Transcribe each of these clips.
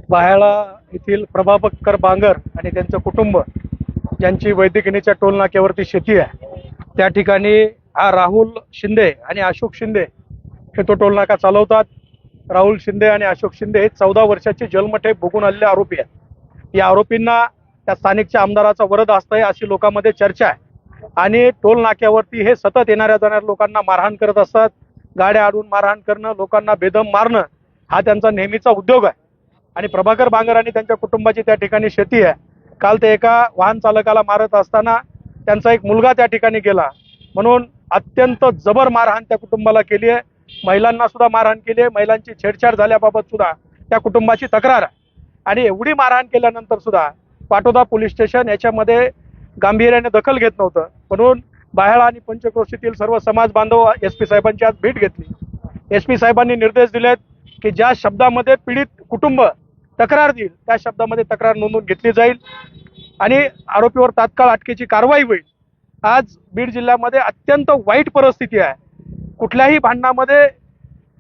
बाहेळा येथील प्रभाकर बांगर आणि त्यांचं कुटुंब ज्यांची वैद्यकिनीच्या टोल नाक्यावरती शेती आहे, त्या ठिकाणी हा राहुल शिंदे आणि अशोक शिंदे हे तो टोल नाका चालवतात. राहुल शिंदे आणि अशोक शिंदे हे 14 वर्षाचे जन्मठेप भोगून आलेले आरोपी आहेत. या आरोपींना त्या स्थानिकच्या आमदाराचा वरद असतंय अशी लोकांमध्ये चर्चा आहे. आणि टोल नाक्यावरती हे सतत येणाऱ्या जाणाऱ्या लोकांना मारहाण करत असतात. गाड्या अडवून मारहाण करणं, लोकांना बेदम मारणं हा त्यांचा नेहमीचा उद्योग आहे. आणि प्रभाकर बांगर आणि त्यांच्या कुटुंबाची त्या ठिकाणी शेती आहे. काल ते एका वाहन चालकाला मारत असताना त्यांचा एक मुलगा त्या ठिकाणी गेला, म्हणून अत्यंत जबर मारहाण त्या कुटुंबाला केली आहे. महिलांना सुद्धा मारहाण केली आहे. महिलांची छेडछाड झाल्याबाबत सुद्धा त्या कुटुंबाची तक्रार आहे. आणि एवढी मारहाण केल्यानंतर सुद्धा पाटोदा पोलीस स्टेशन याच्यामध्ये गांभीर्याने दखल घेत नव्हतं. म्हणून बाहेळा आणि पंचक्रोशीतील सर्व समाज बांधव SP साहेबांची आज भेट घेतली. SP साहेबांनी निर्देश दिलेत की ज्या शब्दामध्ये पीडित कुटुंब तक्रार देईल त्या शब्दामध्ये तक्रार नोंदवून घेतली जाईल आणि आरोपीवर तात्काळ अटकेची कारवाई होईल. आज बीड जिल्ह्यामध्ये अत्यंत वाईट परिस्थिती आहे. कुठल्याही भांडणामध्ये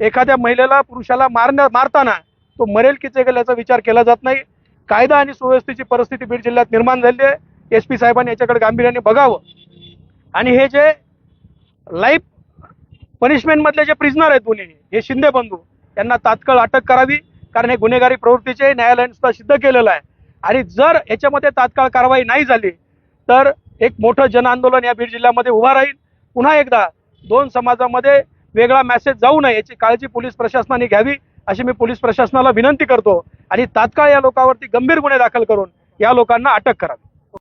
एखाद्या महिलेला पुरुषाला मारताना तो मरेल की जगेल याचा विचार केला जात नाही. कायदा आणि सुव्यवस्थेची परिस्थिती बीड जिल्ह्यात निर्माण झाली आहे. SP साहेबांनी याच्याकडे गांभीर्याने बघावं आणि हे जे लाईफ पनिशमेंट मधले जे प्रिझनर आहेत दोन्ही हे शिंदे बंधू यांना तात्काळ अटक करावी, कारण हे गुन्हेगारी प्रवृत्तीचे न्यायालयाने सुद्धा सिद्ध केलेलं आहे. आणि जर याच्यामध्ये तात्काळ कारवाई नाही झाली तर एक मोठं जन आंदोलन या बीड जिल्ह्यामध्ये उभा राहील. पुन्हा एकदा दोन समाजामध्ये वेगळा मेसेज जाऊ नये याची काळजी पोलीस प्रशासनाने घ्यावी अशी मी पोलीस प्रशासनाला विनंती करतो आणि तात्काळ या लोकांवरती गंभीर गुन्हे दाखल करून या लोकांना अटक करावी.